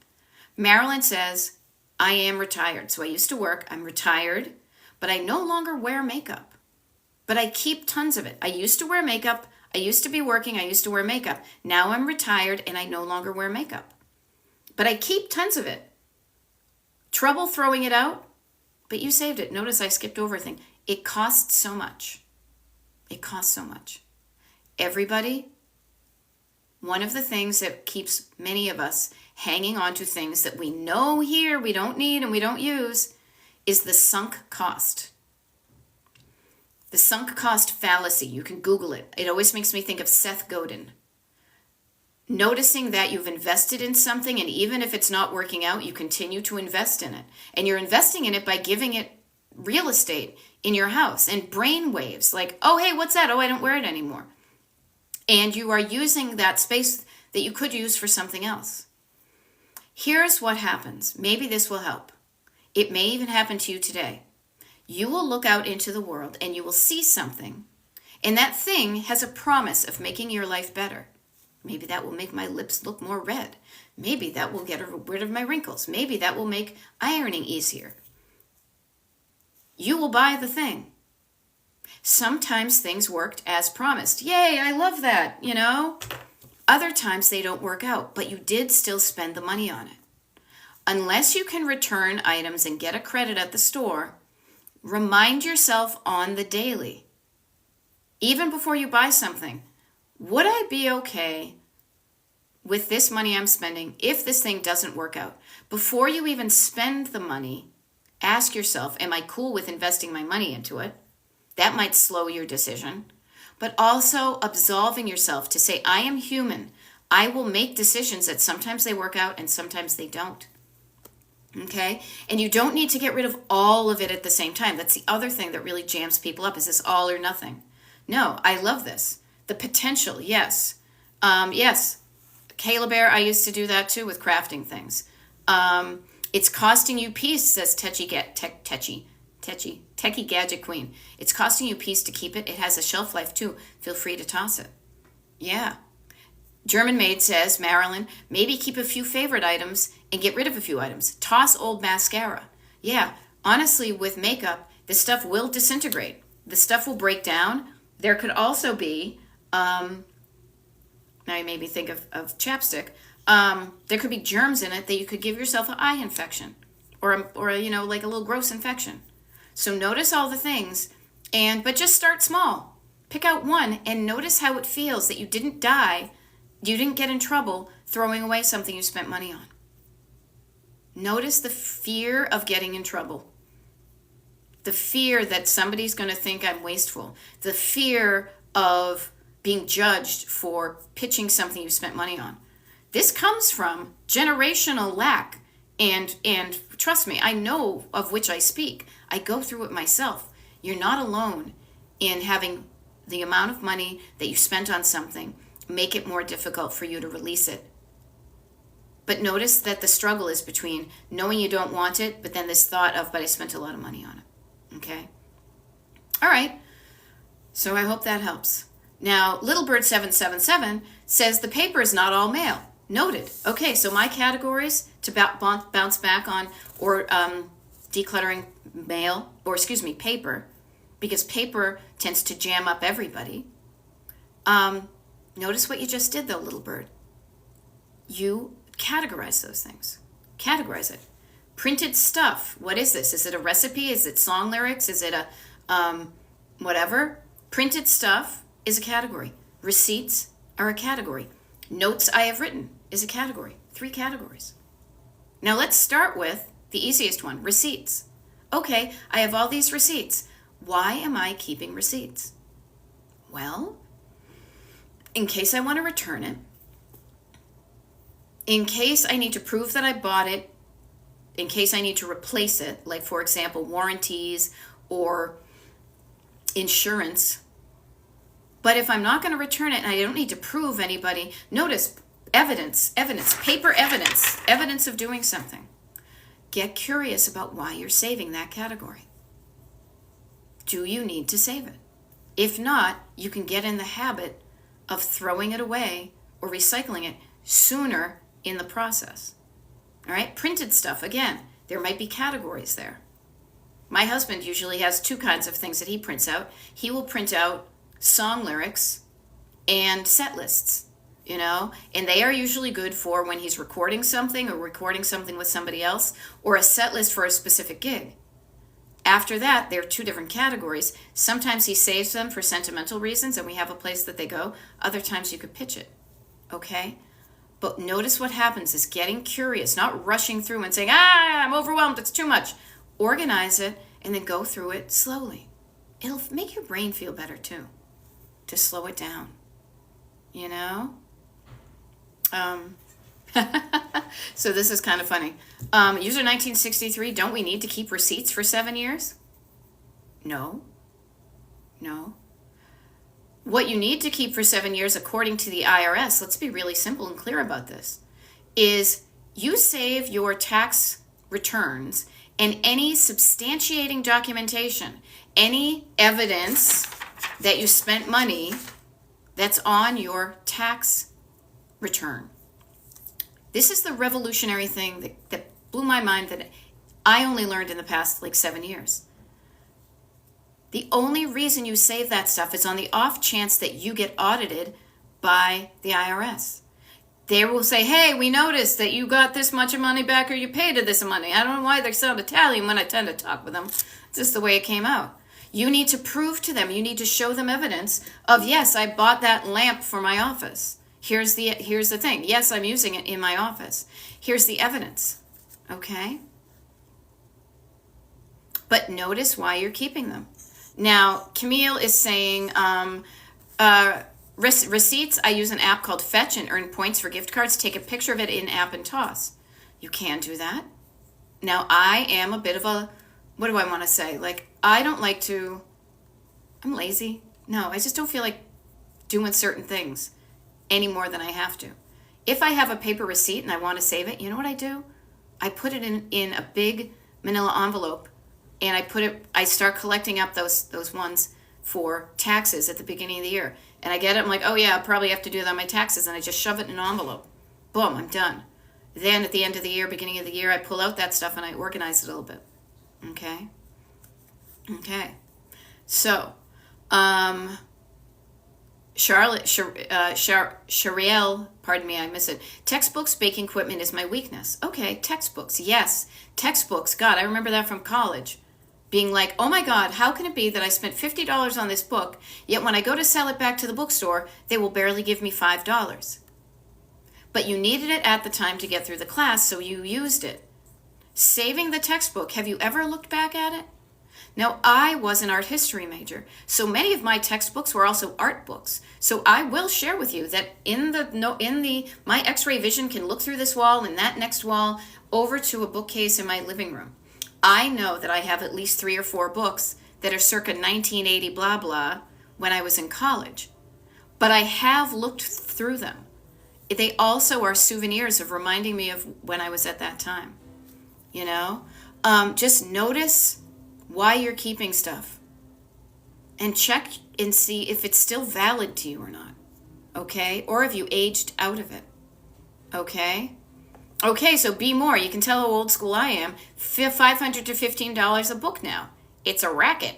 Marilyn says, I am retired. So I used to work. I'm retired, but I no longer wear makeup. But I keep tons of it. I used to wear makeup. I used to be working. I used to wear makeup. Now I'm retired and I no longer wear makeup. But I keep tons of it. Trouble throwing it out, but you saved it. Notice I skipped over a thing. It costs so much. It costs so much. Everybody, one of the things that keeps many of us hanging on to things that we know here we don't need and we don't use is the sunk cost. The sunk cost fallacy. You can Google it. It always makes me think of Seth Godin. Noticing that you've invested in something, and even if it's not working out, you continue to invest in it. And you're investing in it by giving it real estate in your house and brain waves like, oh, hey, what's that? Oh, I don't wear it anymore. And you are using that space that you could use for something else. Here's what happens. Maybe this will help. It may even happen to you today. You will look out into the world and you will see something, and that thing has a promise of making your life better. Maybe that will make my lips look more red. Maybe that will get rid of my wrinkles. Maybe that will make ironing easier. You will buy the thing. Sometimes things worked as promised. Yay, I love that, you know? Other times they don't work out, but you did still spend the money on it. Unless you can return items and get a credit at the store, remind yourself on the daily, even before you buy something, would I be okay with this money I'm spending if this thing doesn't work out? Before you even spend the money, ask yourself, am I cool with investing my money into it? That might slow your decision. But also absolving yourself to say, I am human. I will make decisions that sometimes they work out and sometimes they don't. Okay? And you don't need to get rid of all of it at the same time. That's the other thing that really jams people up, is this all or nothing. No, I love this. The potential, yes. Yes. Kayla Bear, I used to do that too with crafting things. It's costing you peace, says Techie Gadget Queen. It's costing you peace to keep it. It has a shelf life too. Feel free to toss it. Yeah. German Maid says, Marilyn, maybe keep a few favorite items and get rid of a few items. Toss old mascara. Yeah, honestly, with makeup, the stuff will disintegrate. The stuff will break down. There could also be, now you made me think of chapstick. There could be germs in it that you could give yourself an eye infection or like a little gross infection. So notice all the things, but just start small. Pick out one and notice how it feels that you didn't die. You didn't get in trouble throwing away something you spent money on. Notice the fear of getting in trouble. The fear that somebody's going to think I'm wasteful. The fear of being judged for pitching something you spent money on. This comes from generational lack. And trust me, I know of which I speak. I go through it myself. You're not alone in having the amount of money that you spent on something make it more difficult for you to release it. But notice that the struggle is between knowing you don't want it, but then this thought of, but I spent a lot of money on it. Okay? All right. So I hope that helps. Now, Littlebird777 says the paper is not all mail. Noted. Okay, so my categories to bounce back on, or decluttering mail, or excuse me, paper, because paper tends to jam up everybody. Notice what you just did though, Little Bird. You categorize those things. Categorize it. Printed stuff. What is this? Is it a recipe? Is it song lyrics? Is it a whatever? Printed stuff is a category. Receipts are a category. Notes I have written is a category. 3 categories. Now let's start with the easiest one, receipts. Okay, I have all these receipts. Why am I keeping receipts? Well, in case I want to return it, in case I need to prove that I bought it, in case I need to replace it, like for example, warranties or insurance. But if I'm not going to return it and I don't need to prove anybody, notice evidence, paper evidence of doing something. Get curious about why you're saving that category. Do you need to save it? If not, you can get in the habit of throwing it away or recycling it sooner in the process. All right, printed stuff, again, there might be categories there. My husband usually has 2 kinds of things that he prints out. He will print out song lyrics and set lists, and they are usually good for when he's recording something or recording something with somebody else, or a set list for a specific gig. After that, there are 2 different categories. Sometimes he saves them for sentimental reasons and we have a place that they go. Other times you could pitch it, okay? But notice what happens is getting curious, not rushing through and saying, I'm overwhelmed, it's too much. Organize it and then go through it slowly. It'll make your brain feel better too, to slow it down, So this is kind of funny. User 1963, don't we need to keep receipts for 7 years? No. What you need to keep for 7 years, according to the IRS, let's be really simple and clear about this, is you save your tax returns and any substantiating documentation, any evidence that you spent money that's on your tax return. This is the revolutionary thing that blew my mind that I only learned in the past 7 years. The only reason you save that stuff is on the off chance that you get audited by the IRS. They will say, hey, we noticed that you got this much money back or you paid this money. I don't know why they sound Italian when I tend to talk with them. It's just the way it came out. You need to prove to them, you need to show them evidence of, yes, I bought that lamp for my office. Here's the thing. Yes, I'm using it in my office. Here's the evidence. Okay? But notice why you're keeping them. Now, Camille is saying, receipts, I use an app called Fetch and earn points for gift cards. Take a picture of it in app and toss. You can do that. Now, I am a bit of a, what do I want to say? I don't like to, I'm lazy. No, I just don't feel like doing certain things any more than I have to. If I have a paper receipt and I want to save it, you know what I do? I put it in a big manila envelope and I start collecting up those ones for taxes at the beginning of the year. And I get it, I'm like, oh yeah, I'll probably have to do that on my taxes, and I just shove it in an envelope. Boom, I'm done. Then at the end of the year, beginning of the year, I pull out that stuff and I organize it a little bit. Okay? So, Shariel, pardon me, I miss it. Textbooks, baking equipment is my weakness. Okay, textbooks, yes. Textbooks, God, I remember that from college. Being like, oh my God, how can it be that I spent $50 on this book, yet when I go to sell it back to the bookstore, they will barely give me $5. But you needed it at the time to get through the class, so you used it. Saving the textbook, have you ever looked back at it? Now, I was an art history major, so many of my textbooks were also art books. So I will share with you that my X-ray vision can look through this wall and that next wall over to a bookcase in my living room. I know that I have at least 3 or 4 books that are circa 1980 blah blah when I was in college. But I have looked through them. They also are souvenirs of reminding me of when I was at that time. You know? Just notice why you're keeping stuff. And check and see if it's still valid to you or not. Okay? Or if you aged out of it. Okay? Okay, so be more. You can tell how old school I am. $500 to $15 a book now. It's a racket.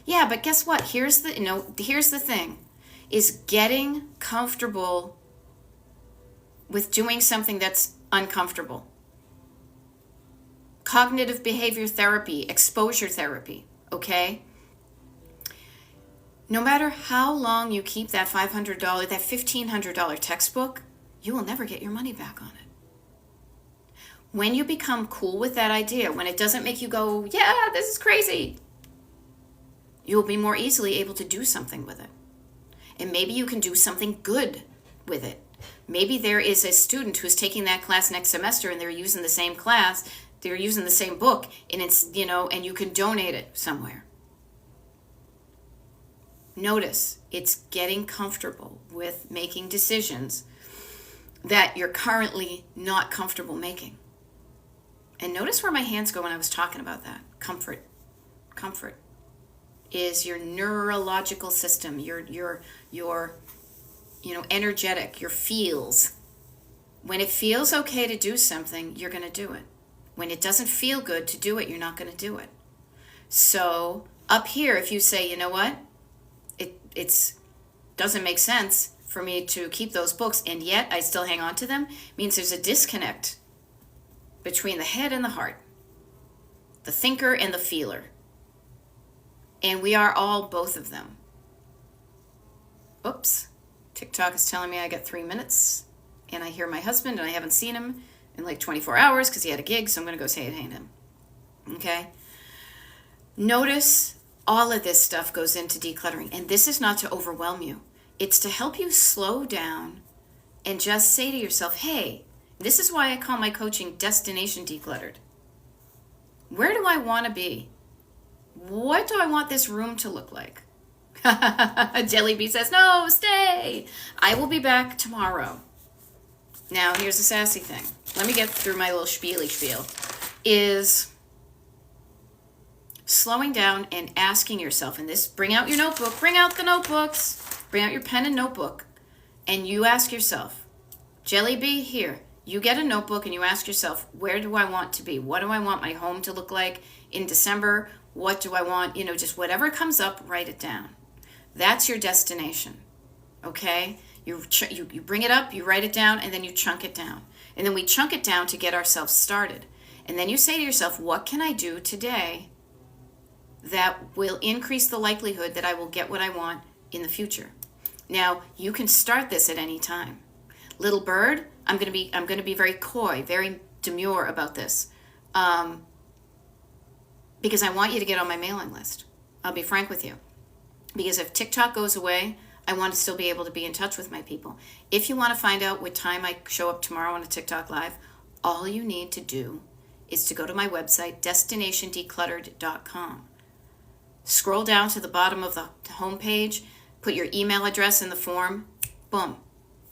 Yeah, but guess what? Here's the thing. Is getting comfortable with doing something that's uncomfortable. Cognitive behavior therapy, exposure therapy, okay? No matter how long you keep that $500, that $1,500 textbook, you will never get your money back on it. When you become cool with that idea, when it doesn't make you go, yeah, this is crazy, you will be more easily able to do something with it. And maybe you can do something good with it. Maybe there is a student who's taking that class next semester and they're using the same class, they're using the same book, and it's, and you can donate it somewhere. Notice it's getting comfortable with making decisions that you're currently not comfortable making. And notice where my hands go when I was talking about that. Comfort is your neurological system, your energetic, your feels. When it feels okay to do something, you're going to do it. When it doesn't feel good to do it, you're not going to do it. So up here, if you say, you know what, it doesn't make sense for me to keep those books, and yet I still hang on to them, means there's a disconnect between the head and the heart, the thinker and the feeler. And we are all both of them. Oops. TikTok is telling me I got 3 minutes, and I hear my husband, and I haven't seen him in like 24 hours because he had a gig, so I'm going to go say hey to him. Okay? Notice all of this stuff goes into decluttering, and this is not to overwhelm you. It's to help you slow down and just say to yourself, hey, this is why I call my coaching Destination Decluttered. Where do I want to be? What do I want this room to look like? Jelly says, no, stay. I will be back tomorrow. Now, here's the sassy thing. Let me get through my little spiel. Is slowing down and asking yourself, and this, bring out your notebook, bring out the notebooks, bring out your pen and notebook, and you ask yourself, Jelly here, you get a notebook and you ask yourself, where do I want to be? What do I want my home to look like in December? What do I want? Just whatever comes up, write it down. That's your destination, okay? You bring it up, you write it down, and then you chunk it down. And then we chunk it down to get ourselves started. And then you say to yourself, what can I do today that will increase the likelihood that I will get what I want in the future? Now, you can start this at any time. Little bird, I'm going to be very coy, very demure about this. Because I want you to get on my mailing list. I'll be frank with you. Because if TikTok goes away, I want to still be able to be in touch with my people. If you want to find out what time I show up tomorrow on a TikTok Live, all you need to do is to go to my website, destinationdecluttered.com. Scroll down to the bottom of the homepage, put your email address in the form, boom.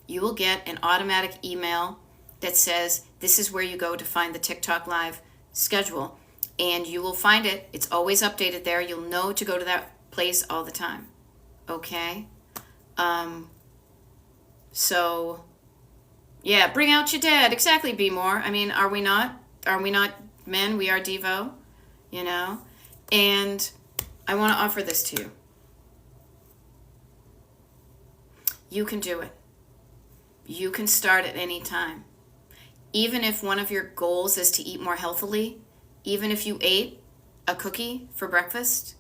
You will get an automatic email that says, this is where you go to find the TikTok Live schedule. And you will find it. It's always updated there. You'll know to go to that place all the time. Okay? So, yeah, bring out your dad. Exactly, Be More. I mean, are we not? Are we not men? We are Devo, And I want to offer this to you. You can do it. You can start at any time. Even if one of your goals is to eat more healthily, even if you ate a cookie for breakfast,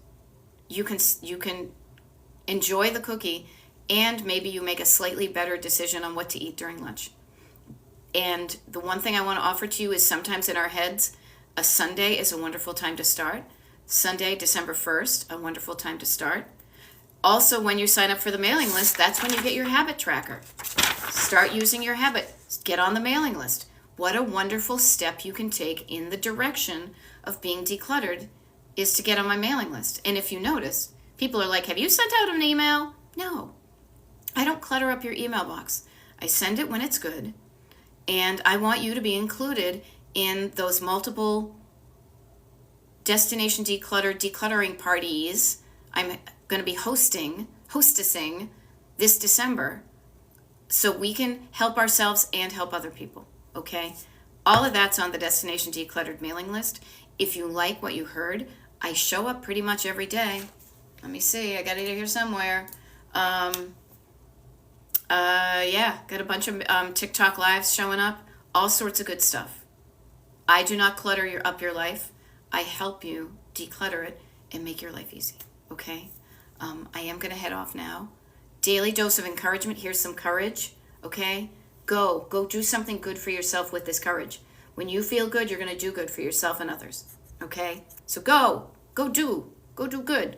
you can enjoy the cookie, and maybe you make a slightly better decision on what to eat during lunch. And the one thing I want to offer to you is sometimes in our heads, a Sunday is a wonderful time to start. Sunday, December 1st, a wonderful time to start. Also, when you sign up for the mailing list, that's when you get your habit tracker. Start using your habit. Get on the mailing list. What a wonderful step you can take in the direction of being decluttered is to get on my mailing list. And if you notice, people are like, have you sent out an email? No, I don't clutter up your email box. I send it when it's good. And I want you to be included in those multiple Destination Declutter decluttering parties I'm going to be hostessing this December, so we can help ourselves and help other people, okay? All of that's on the Destination Decluttered mailing list. If you like what you heard, I show up pretty much every day. Let me see, I got it here somewhere. Yeah, got a bunch of TikTok lives showing up, all sorts of good stuff. I do not clutter up your life. I help you declutter it and make your life easy, okay? I am going to head off now. Daily dose of encouragement. Here's some courage, okay? Go do something good for yourself with this courage. When you feel good, you're going to do good for yourself and others, okay? So go do good.